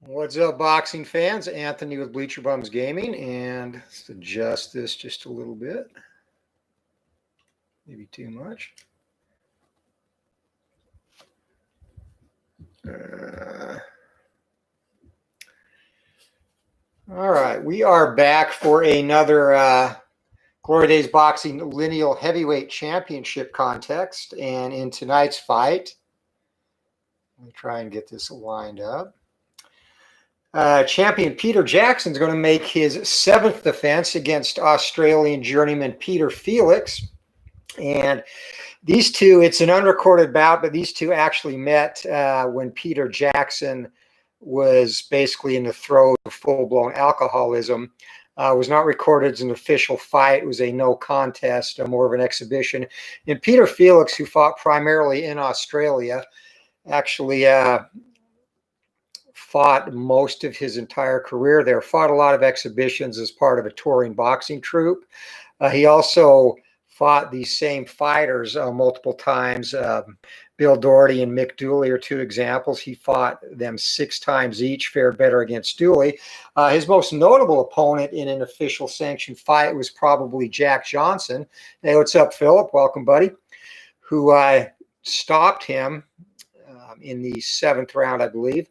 What's up, boxing fans? Anthony with Bleacher Bums Gaming, and let's adjust this just a little bit. Maybe too much. All right, we are back for another Glory Days Boxing Lineal Heavyweight Championship contest, and in tonight's fight, let me try and get this lined up. Champion Peter Jackson is going to make his 7th defense against Australian journeyman Peter Felix. And these two, it's an unrecorded bout, but these two actually met when Peter Jackson was basically in the throes of full-blown alcoholism. Was not recorded as an official fight. It was a no contest, more of an exhibition. And Peter Felix, who fought primarily in Australia, actually fought most of his entire career there, fought a lot of exhibitions as part of a touring boxing troupe. He also fought these same fighters multiple times. Bill Doherty and Mick Dooley are two examples. He fought them 6 times each, fared better against Dooley. His most notable opponent in an official sanctioned fight was probably Jack Johnson. Hey, what's up, Philip? Welcome, buddy. Who stopped him in the 7th round, I believe.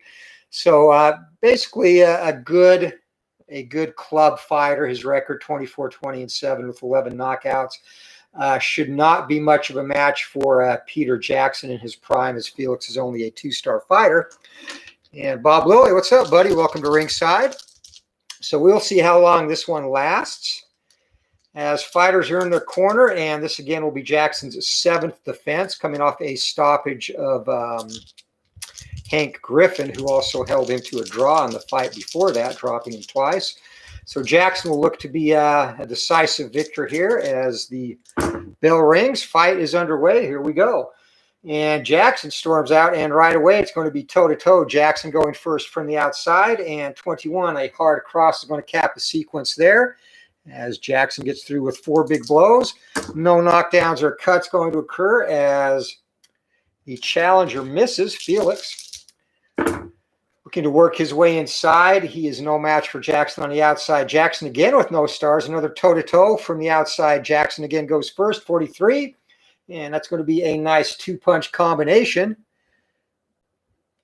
So basically a good club fighter. His record 24-20-7 with 11 knockouts. Should not be much of a match for Peter Jackson in his prime, as Felix is only a 2-star fighter. And Bob Lilly, what's up, buddy? Welcome to ringside. So we'll see how long this one lasts as fighters are in their corner. And this again will be Jackson's 7th defense, coming off a stoppage of Hank Griffin, who also held him to a draw in the fight before that, dropping him twice. So Jackson will look to be a decisive victor here as the bell rings. Fight is underway. Here we go. And Jackson storms out, and right away it's going to be toe-to-toe. Jackson going first from the outside, and 21, a hard cross is going to cap the sequence there as Jackson gets through with 4 big blows. No knockdowns or cuts going to occur as the challenger misses. Felix looking to work his way inside. He is no match for Jackson on the outside. Jackson again with no stars. Another toe-to-toe from the outside. Jackson again goes first, 43. And that's going to be a nice 2-punch combination.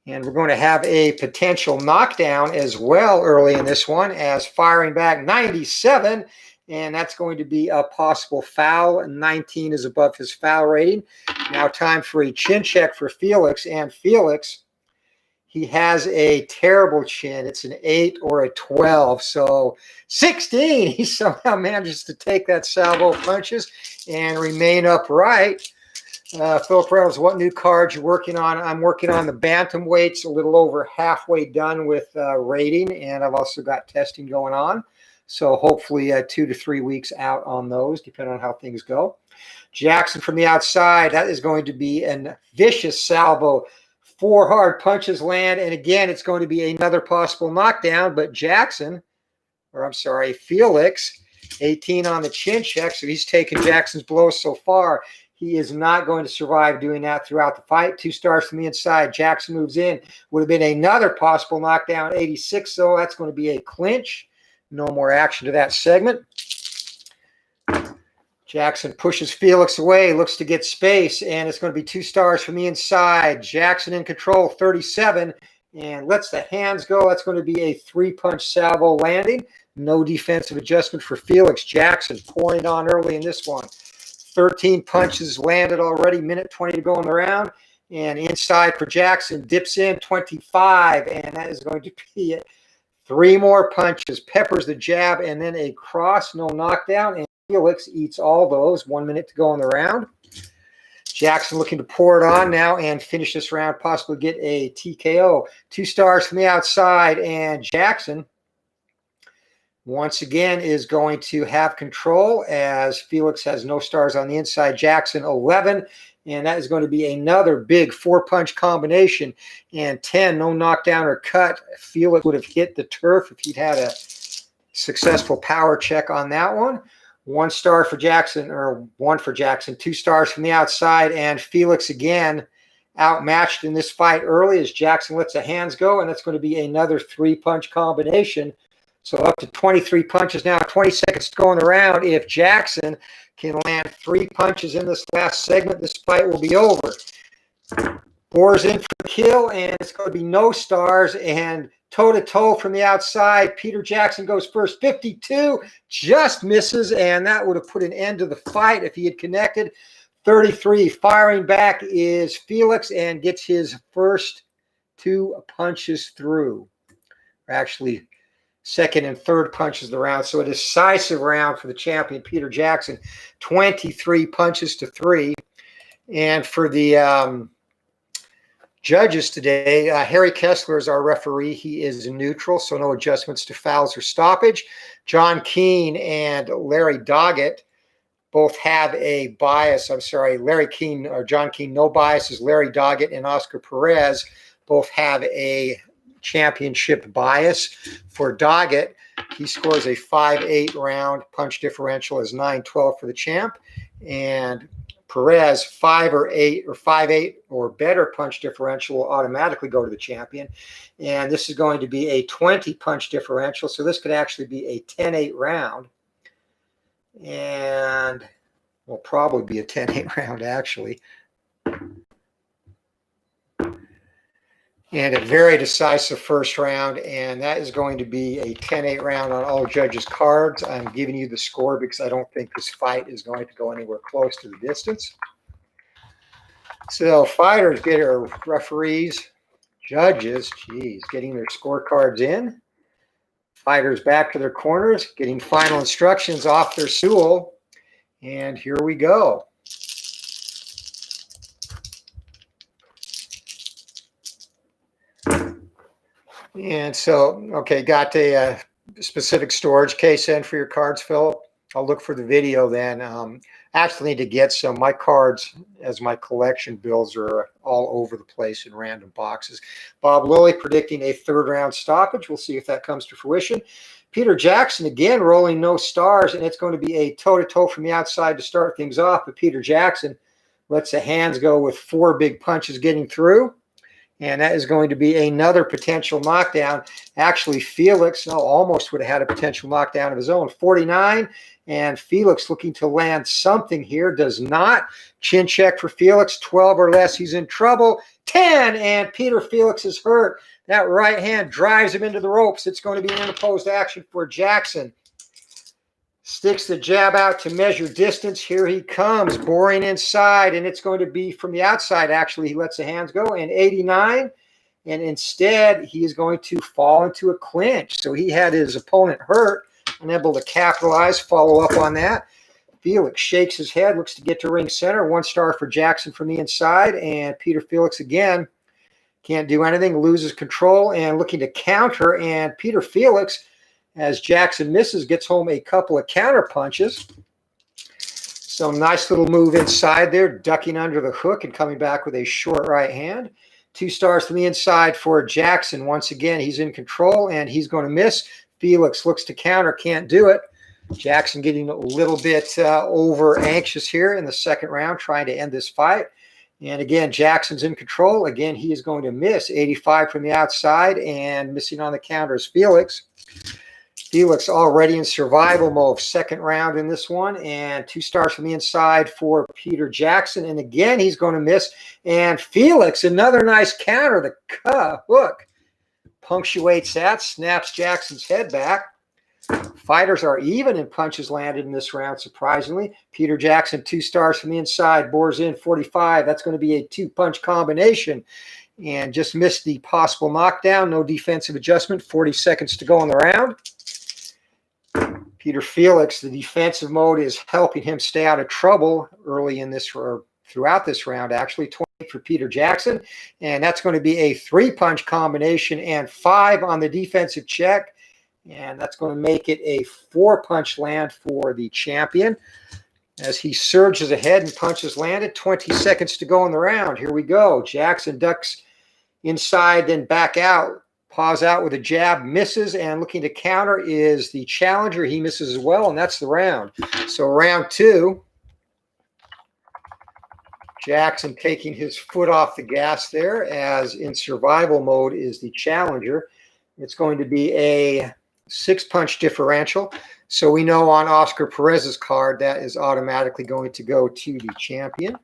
And we're going to have a potential knockdown as well early in this one as firing back 97. And that's going to be a possible foul. 19 is above his foul rating. Now time for a chin check for Felix. And Felix, he has a terrible chin. It's an 8 or a 12. So 16, he somehow manages to take that salvo of punches and remain upright. Philip Reynolds, what new cards you're working on? I'm working on the bantamweights, a little over halfway done with rating, and I've also got testing going on. So hopefully 2 to 3 weeks out on those, depending on how things go. Jackson from the outside, that is going to be a vicious salvo. 4 hard punches land, and again, it's going to be another possible knockdown, but Felix, 18 on the chin check, so he's taken Jackson's blows so far. He is not going to survive doing that throughout the fight. 2 stars from the inside. Jackson moves in. Would have been another possible knockdown, 86, so that's going to be a clinch. No more action to that segment. Jackson pushes Felix away, looks to get space, and it's going to be 2 stars from the inside. Jackson in control, 37, and lets the hands go. That's going to be a 3-punch salvo landing. No defensive adjustment for Felix. Jackson pouring it on early in this one. 13 punches landed already, minute 20 to go in the round. And inside for Jackson, dips in, 25, and that is going to be it. 3 more punches, peppers the jab, and then a cross, no knockdown, and Felix eats all those. 1 minute to go in the round. Jackson looking to pour it on now and finish this round, possibly get a TKO. 2 stars from the outside, and Jackson once again is going to have control as Felix has no stars on the inside. Jackson 11, and that is going to be another big 4-punch combination. And 10, no knockdown or cut. Felix would have hit the turf if he'd had a successful power check on that one. 1 star for Jackson, or 1 for Jackson. 2 stars from the outside, and Felix again outmatched in this fight early as Jackson lets the hands go, and that's going to be another 3-punch combination. So up to 23 punches now, 20 seconds to go in the round. If Jackson can land 3 punches in this last segment, this fight will be over. Bores in for the kill, and it's going to be no stars, and toe-to-toe from the outside. Peter Jackson goes first, 52, just misses, and that would have put an end to the fight if he had connected. 33, firing back is Felix and gets his first 2 punches through. Actually, second and third punches of the round. So a decisive round for the champion, Peter Jackson, 23 punches to 3. And for the judges today, Harry Kessler is our referee. He is neutral, so no adjustments to fouls or stoppage. John Keane and Larry Doggett both have a bias. I'm sorry, Larry Keane or John Keane, no biases. Larry Doggett and Oscar Perez both have a championship bias. For Doggett, he scores a 5-8 round punch differential as 9-12 for the champ. And Perez, 5 or 8 or 5-8 or better punch differential will automatically go to the champion. And this is going to be a 20 punch differential. So this could actually be a 10-8 round. And will probably be a 10-8 round actually. And a very decisive first round, and that is going to be a 10-8 round on all judges' cards. I'm giving you the score because I don't think this fight is going to go anywhere close to the distance. So fighters get our referees, judges, getting their scorecards in. Fighters back to their corners, getting final instructions off their stool. And here we go. And so, okay, got a specific storage case in for your cards, Philip. I'll look for the video then. Actually need to get some. My cards, as my collection builds, are all over the place in random boxes. Bob Lilly predicting a 3rd round stoppage. We'll see if that comes to fruition. Peter Jackson, again, rolling no stars, and it's going to be a toe-to-toe from the outside to start things off. But Peter Jackson lets the hands go with 4 big punches getting through. And that is going to be another potential knockdown. Actually, Felix almost would have had a potential knockdown of his own. 49, and Felix looking to land something here. Does not. Chin check for Felix. 12 or less, he's in trouble. 10, and Peter Felix is hurt. That right hand drives him into the ropes. It's going to be an unopposed action for Jackson. Sticks the jab out to measure distance. Here he comes, boring inside, and it's going to be from the outside, actually. He lets the hands go, and 89, and instead he is going to fall into a clinch. So he had his opponent hurt, unable to capitalize, follow up on that. Felix shakes his head, looks to get to ring center. 1 star for Jackson from the inside, and Peter Felix again can't do anything, loses control, and looking to counter, and Peter Felix, as Jackson misses, gets home a couple of counter punches. So nice little move inside there, ducking under the hook and coming back with a short right hand. 2 stars from the inside for Jackson. Once again, he's in control, and he's going to miss. Felix looks to counter, can't do it. Jackson getting a little bit over anxious here in the 2nd round, trying to end this fight. And again, Jackson's in control. Again, he is going to miss. 85 from the outside, and missing on the counter is Felix. Felix already in survival mode. 2nd round in this one, and 2 stars from the inside for Peter Jackson. And again, he's going to miss. And Felix, another nice counter. The hook punctuates that, snaps Jackson's head back. Fighters are even in punches landed in this round, surprisingly. Peter Jackson, 2 stars from the inside, bores in 45. That's going to be a 2-punch combination. And just missed the possible knockdown. No defensive adjustment. 40 seconds to go in the round. Peter Felix, the defensive mode is helping him stay out of trouble early in this, or throughout this round, actually. 20 for Peter Jackson. And that's going to be a 3-punch combination and 5 on the defensive check. And that's going to make it a 4-punch land for the champion. As he surges ahead and punches landed. 20 seconds to go in the round. Here we go. Jackson ducks inside, then back out. Paws out with a jab, misses, and looking to counter is the challenger. He misses as well, and that's the round. So round 2. Jackson taking his foot off the gas there, as in survival mode is the challenger. It's going to be a 6-punch differential. So we know on Oscar Perez's card that is automatically going to go to the champion.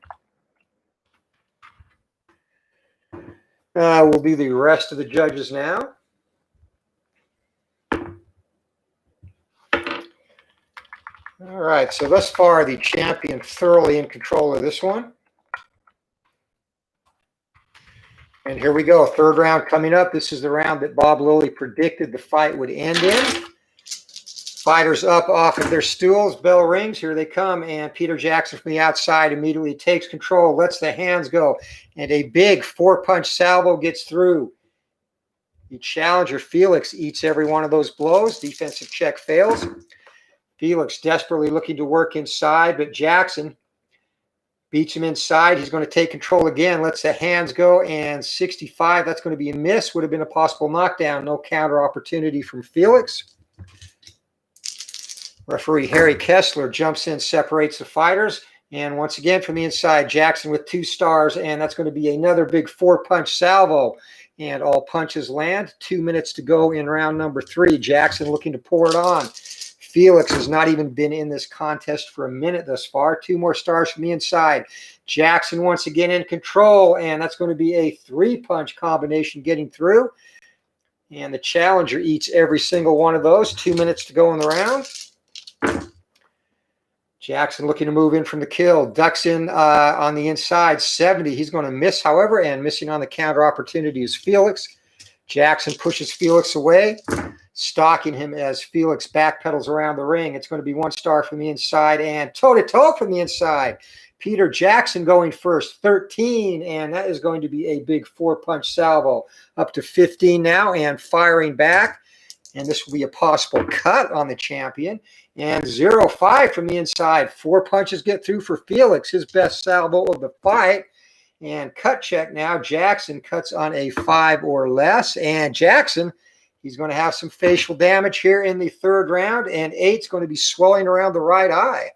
We'll do the rest of the judges now. All right, so thus far the champion thoroughly in control of this one. And here we go, third round coming up. This is the round that Bob Lilly predicted the fight would end in. Fighters up off of their stools, bell rings, here they come, and Peter Jackson from the outside immediately takes control, lets the hands go, and a big 4-punch salvo gets through. The challenger, Felix, eats every one of those blows. Defensive check fails. Felix desperately looking to work inside, but Jackson beats him inside. He's going to take control again, lets the hands go, and 65, that's going to be a miss. Would have been a possible knockdown. No counter opportunity from Felix. Referee Harry Kessler jumps in, separates the fighters, and once again from the inside, Jackson with 2 stars, and that's going to be another big 4-punch salvo, and all punches land. 2 minutes to go in round number 3. Jackson looking to pour it on. Felix has not even been in this contest for a minute thus far. 2 more stars from the inside. Jackson once again in control, and that's going to be a 3-punch combination getting through. And the challenger eats every single one of those. 2 minutes to go in the round. Jackson looking to move in from the kill. Ducks in on the inside. 70. He's going to miss, however, and missing on the counter opportunity is Felix. Jackson pushes Felix away, stalking him as Felix backpedals around the ring. It's going to be 1 star from the inside and toe-to-toe from the inside. Peter Jackson going first, 13, and that is going to be a big 4-punch salvo. Up to 15 now and firing back, and this will be a possible cut on the champion. And 0-5 from the inside. 4 punches get through for Felix, his best salvo of the fight. And cut check now. Jackson cuts on a 5 or less. And Jackson, he's going to have some facial damage here in the 3rd round. And 8's going to be swelling around the right eye.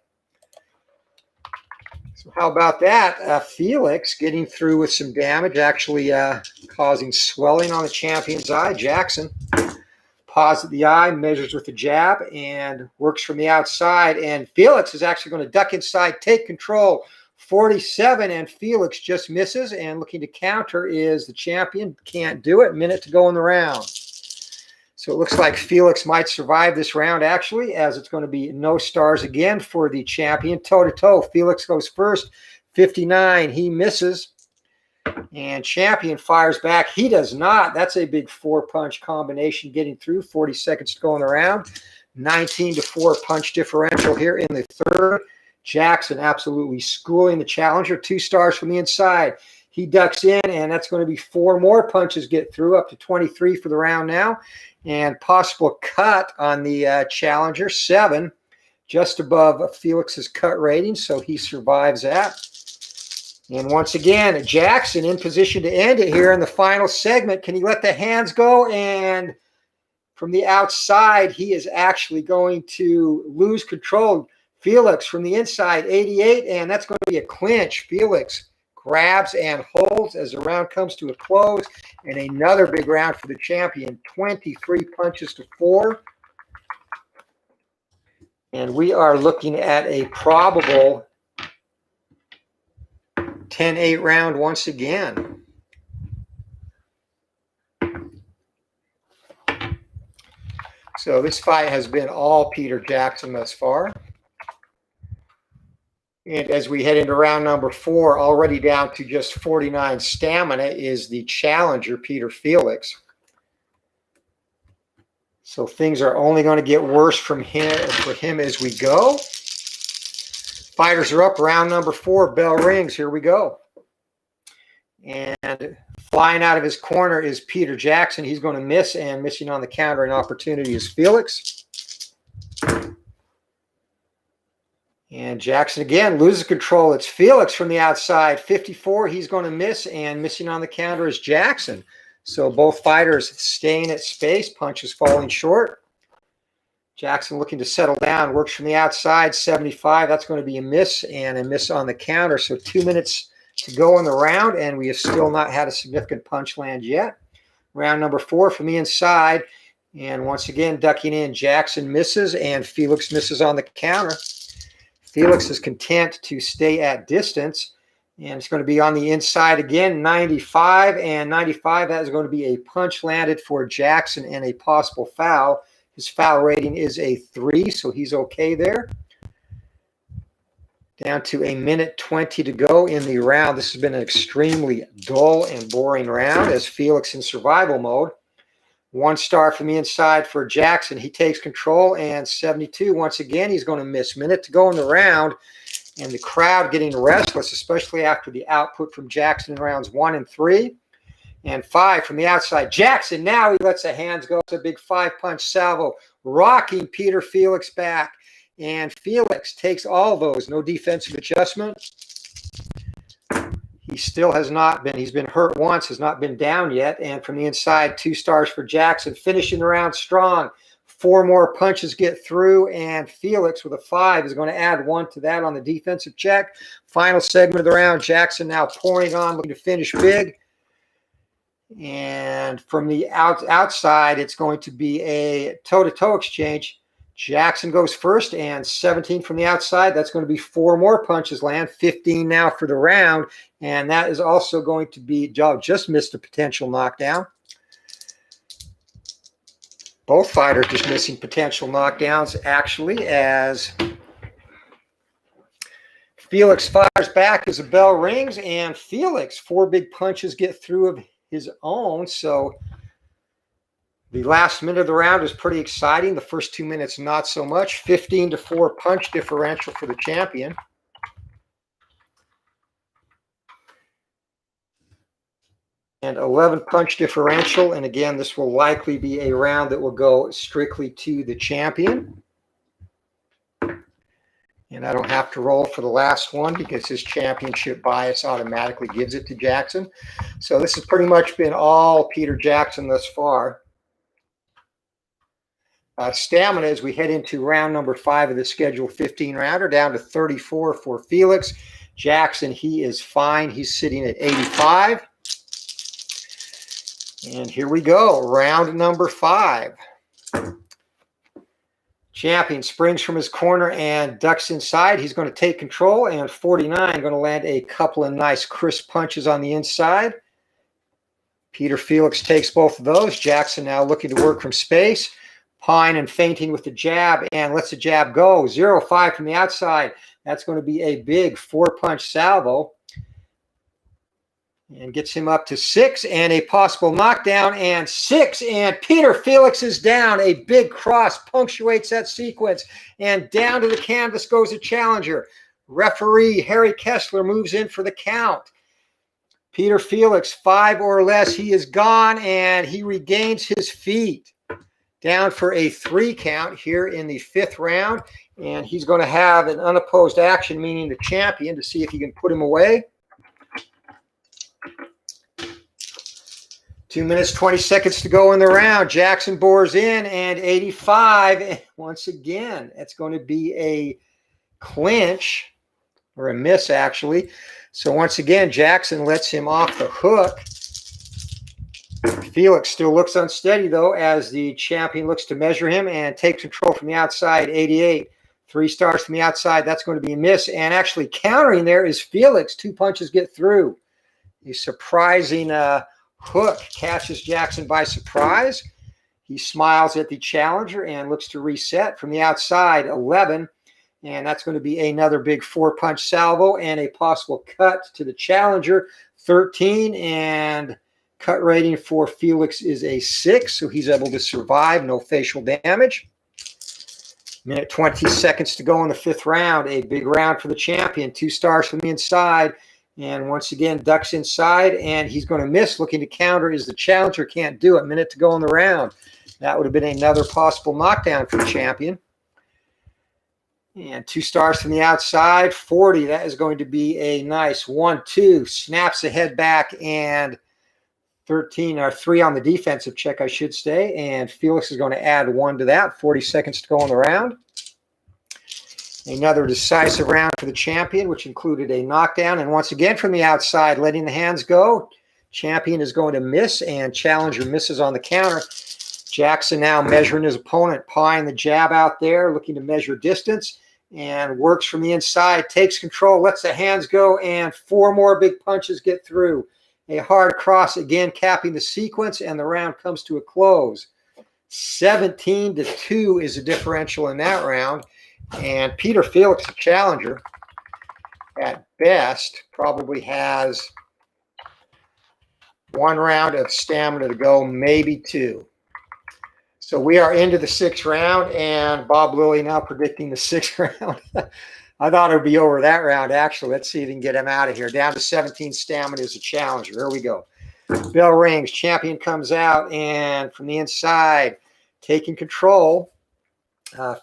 So how about that? Felix getting through with some damage, actually causing swelling on the champion's eye. Jackson paws at the eye, measures with the jab, and works from the outside. And Felix is actually going to duck inside, take control. 47, and Felix just misses. And looking to counter is the champion. Can't do it. Minute to go in the round. So it looks like Felix might survive this round, actually, as it's going to be no stars again for the champion. Toe-to-toe. Felix goes first. 59. He misses. And champion fires back. He does not. That's a big 4-punch combination getting through. 40 seconds to go in the round. 19-4 punch differential here in the 3rd. Jackson absolutely schooling the challenger. 2 stars from the inside. He ducks in, and that's going to be 4 more punches get through, up to 23 for the round now. And possible cut on the challenger. 7, just above Felix's cut rating, so he survives that. And once again, Jackson in position to end it here in the final segment. Can he let the hands go? And from the outside, he is actually going to lose control. Felix from the inside, 88, and that's going to be a clinch. Felix grabs and holds as the round comes to a close. And another big round for the champion, 23 punches to 4. And we are looking at a probable 10-8 round once again. So this fight has been all Peter Jackson thus far. And as we head into round number 4, already down to just 49 stamina, is the challenger, Peter Felix. So things are only going to get worse for him as we go. Fighters are up, round number 4, bell rings, here we go. And flying out of his corner is Peter Jackson. He's going to miss, and missing on the counter and opportunity is Felix. And Jackson again loses control. It's Felix from the outside, 54. He's going to miss, and missing on the counter is Jackson. So both fighters staying at space, punches falling short. Jackson looking to settle down, works from the outside, 75. That's going to be a miss, and a miss on the counter. So 2 minutes to go in the round, and we have still not had a significant punch land yet. Round number 4 from the inside, and once again ducking in. Jackson misses, and Felix misses on the counter. Felix is content to stay at distance, and it's going to be on the inside again. 95 and 95. That is going to be a punch landed for Jackson and a possible foul. His foul rating is a 3, so he's okay there. Down to a minute 20 to go in the round. This has been an extremely dull and boring round as Felix in survival mode. 1 star from the inside for Jackson. He takes control, and 72. Once again, he's going to miss. Minute to go in the round, and the crowd getting restless, especially after the output from Jackson in rounds 1 and 3. And 5 from the outside. Jackson, now he lets the hands go. It's a big 5-punch salvo, rocking Peter Felix back. And Felix takes all those. No defensive adjustment. He still has not been. He's been hurt once, has not been down yet. And from the inside, 2 stars for Jackson. Finishing the round strong. 4 more punches get through. And Felix with a 5 is going to add 1 to that on the defensive check. Final segment of the round. Jackson now pouring on, looking to finish big. And from the outside, it's going to be a toe-to-toe exchange. Jackson goes first, and 17 from the outside. That's going to be 4 more punches land. 15 now for the round, and that is also going to be, just missed a potential knockdown. Both fighters just missing potential knockdowns, actually, as Felix fires back as the bell rings, and Felix, 4 big punches get through of his own, so the last minute of the round is pretty exciting. The first 2 minutes, not so much. 15-4 punch differential for the champion. And 11 punch differential. And again, this will likely be a round that will go strictly to the champion. And I don't have to roll for the last one because his championship bias automatically gives it to Jackson. So this has pretty much been all Peter Jackson thus far. Stamina as we head into round number 5 of the scheduled 15 rounder, down to 34 for Felix. Jackson, he is fine. He's sitting at 85. And here we go, round number 5. Champion springs from his corner and ducks inside. He's going to take control, and 49 going to land a couple of nice crisp punches on the inside. Peter Felix takes both of those. Jackson now looking to work from space. Pine and feinting with the jab and lets the jab go. 0-5 from the outside. That's going to be a big 4-punch salvo. And gets him up to 6 and a possible knockdown, and 6, and Peter Felix is down. A big cross punctuates that sequence, and down to the canvas goes the challenger. Referee Harry Kessler moves in for the count. Peter Felix, 5 or less, he is gone, and he regains his feet. Down for a 3 count here in the 5th round, and he's going to have an unopposed action, meaning the champion, to see if he can put him away. 2 minutes, 20 seconds to go in the round. Jackson bores in, and 85. And once again, it's going to be a clinch, or a miss, actually. So once again, Jackson lets him off the hook. Felix still looks unsteady, though, as the champion looks to measure him and takes control from the outside. 88. 3 stars from the outside. That's going to be a miss. And actually countering there is Felix. 2 punches get through. A surprising hook catches Jackson by surprise. He smiles at the challenger and looks to reset from the outside. 11. And that's going to be another big 4-punch salvo and a possible cut to the challenger. 13. And cut rating for Felix is a 6, so he's able to survive. No facial damage. Minute 20 seconds to go in the 5th round. A big round for the champion. 2 stars from the inside. And once again, ducks inside, and he's going to miss. Looking to counter is the challenger. Can't do it. Minute to go in the round. That would have been another possible knockdown for the champion. And 2 stars from the outside. 40. That is going to be a nice 1-2. Snaps the head back, and 13 or 3 on the defensive check, I should say. And Felix is going to add 1 to that. 40 seconds to go in the round. Another decisive round for the champion, which included a knockdown. And once again, from the outside, letting the hands go. Champion is going to miss, and challenger misses on the counter. Jackson now measuring his opponent, pawing the jab out there, looking to measure distance, and works from the inside, takes control, lets the hands go, and 4 more big punches get through. A hard cross, again, capping the sequence, and the round comes to a close. 17-2 is a differential in that round. And Peter Felix, the challenger, at best, probably has 1 round of stamina to go, maybe 2. So we are into the 6th round, and Bob Lilly now predicting the 6th round. I thought it would be over that round, actually. Let's see if we can get him out of here. Down to 17 stamina as a challenger. Here we go. Bell rings. Champion comes out, and from the inside, taking control.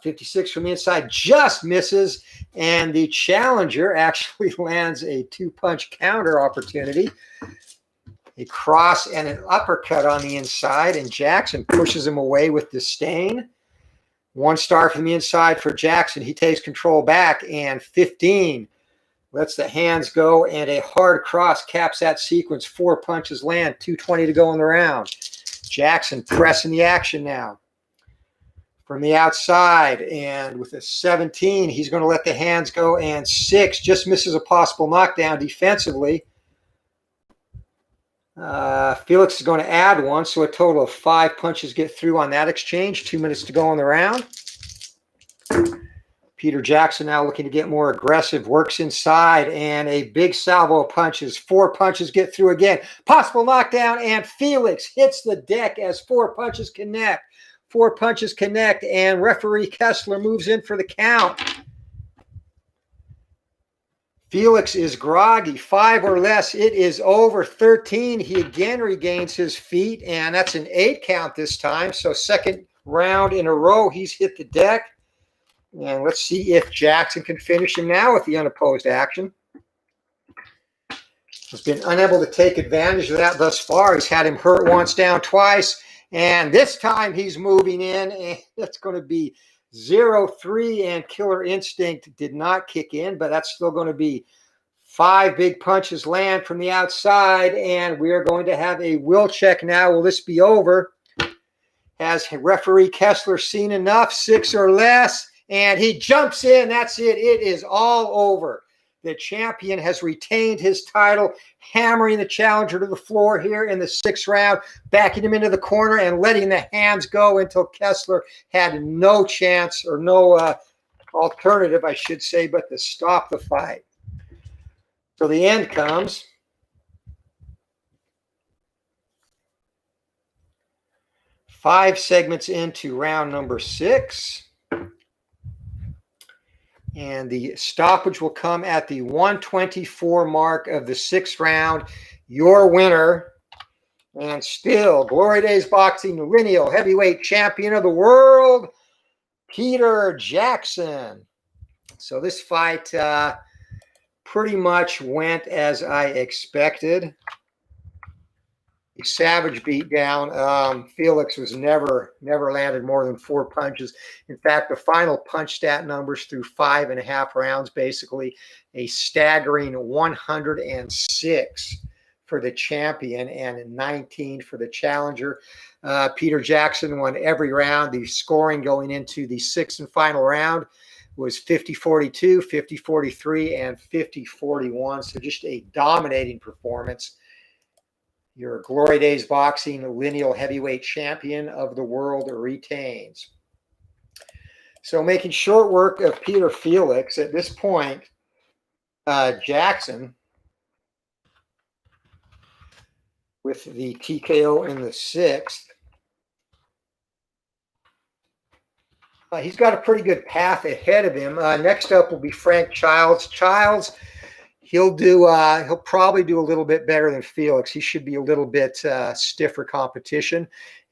56 from the inside, just misses, and the challenger actually lands a 2-punch counter opportunity. A cross and an uppercut on the inside, and Jackson pushes him away with disdain. 1 star from the inside for Jackson. He takes control back, and 15 lets the hands go, and a hard cross caps that sequence. 4 punches land, 2:20 to go in the round. Jackson pressing the action now. From the outside, and with a 17, he's going to let the hands go, and 6 just misses a possible knockdown defensively. Felix is going to add 1, so a total of 5 punches get through on that exchange. 2 minutes to go in the round. Peter Jackson now looking to get more aggressive, works inside, and a big salvo of punches. 4 punches get through again. Possible knockdown, and Felix hits the deck as 4 punches connect. 4 punches connect, and referee Kessler moves in for the count. Felix is groggy. 5 or less, it is over. 13, he again regains his feet, and that's an 8 count this time. So 2nd round in a row, he's hit the deck. And let's see if Jackson can finish him now with the unopposed action. He's been unable to take advantage of that thus far. He's had him hurt once, down twice. And this time he's moving in, and that's going to be 0-3, and Killer Instinct did not kick in, but that's still going to be 5 big punches land from the outside, and we're going to have a will check now. Will this be over? Has referee Kessler seen enough? 6 or less, and he jumps in. That's it. It is all over. The champion has retained his title, hammering the challenger to the floor here in the 6th round, backing him into the corner and letting the hands go until Kessler had no chance, or no alternative, I should say, but to stop the fight. So the end comes. Five segments into round number 6. And the stoppage will come at the 124 mark of the 6th round. Your winner, and still Glory Days Boxing Lineal Heavyweight Champion of the World, Peter Jackson. So this fight pretty much went as I expected. A savage beatdown. Felix was never landed more than 4 punches. In fact, the final punch stat numbers through 5.5 rounds, basically a staggering 106 for the champion and 19 for the challenger. Peter Jackson won every round. The scoring going into the 6th and final round was 50-42, 50-43, and 50-41. So just a dominating performance. Your Glory Days Boxing Lineal Heavyweight Champion of the World retains. So making short work of Peter Felix at this point, Jackson with the TKO in the 6th. He's got a pretty good path ahead of him. Next up will be Frank Childs. Childs, he'll probably do a little bit better than Felix. He should be a little bit stiffer competition.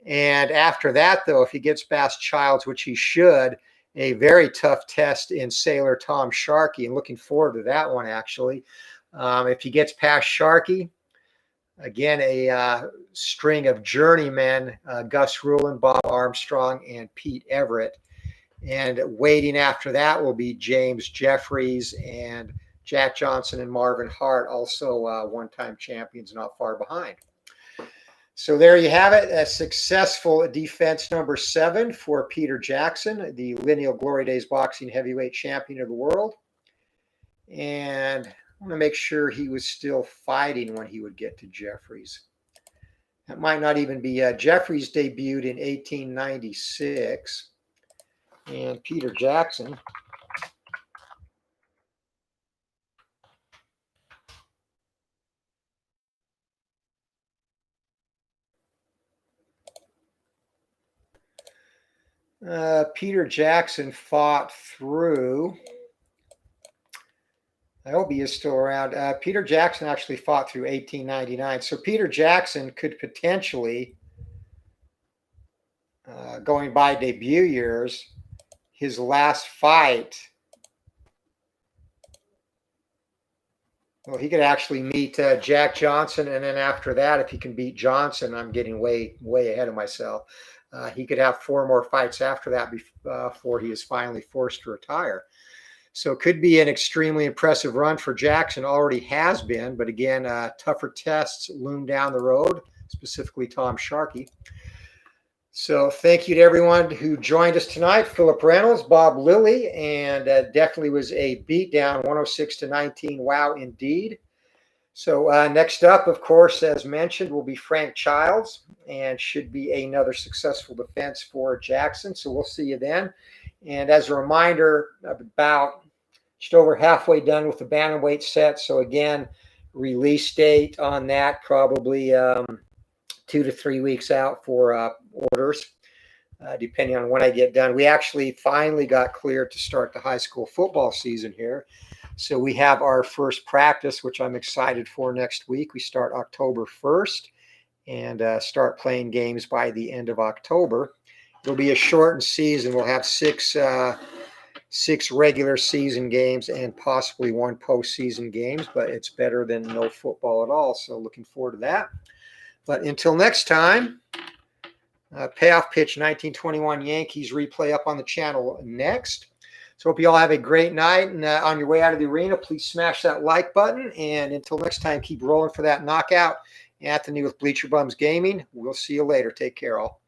And after that, though, if he gets past Childs, which he should, a very tough test in Sailor Tom Sharkey, and looking forward to that one, actually. If he gets past Sharkey, again, a string of journeymen, Gus Rulin, Bob Armstrong, and Pete Everett. And waiting after that will be James Jeffries and Jack Johnson and Marvin Hart, also one-time champions, not far behind. So there you have it, a successful defense number 7 for Peter Jackson, the Lineal Glory Days boxing heavyweight champion of the world. And I want to make sure he was still fighting when he would get to Jeffries. That might not even be, Jeffries debuted in 1896. And Peter Jackson fought through, I hope he is still around. Peter Jackson actually fought through 1899. So Peter Jackson could potentially, going by debut years, his last fight, well, he could actually meet Jack Johnson, and then after that, if he can beat Johnson, I'm getting way ahead of myself. He could have 4 more fights after that before he is finally forced to retire. So it could be an extremely impressive run for Jackson. Already has been, but again, tougher tests loom down the road, specifically Tom Sharkey. So thank you to everyone who joined us tonight. Philip Reynolds, Bob Lilly, and definitely was a beatdown, 106-19. Wow, indeed. So next up, of course, as mentioned, will be Frank Childs, and should be another successful defense for Jackson. So we'll see you then. And as a reminder, about just over halfway done with the bantamweight set. So again, release date on that probably 2 to 3 weeks out for orders, depending on when I get done. We actually finally got cleared to start the high school football season here. So we have our first practice, which I'm excited for next week. We start October 1st and start playing games by the end of October. It'll be a shortened season. We'll have 6 regular season games and possibly 1 postseason games, but it's better than no football at all. So looking forward to that. But until next time, payoff pitch 1921 Yankees replay up on the channel next. So hope you all have a great night. And on your way out of the arena, please smash that like button. And until next time, keep rolling for that knockout. Anthony with Bleacher Bums Gaming. We'll see you later. Take care, all.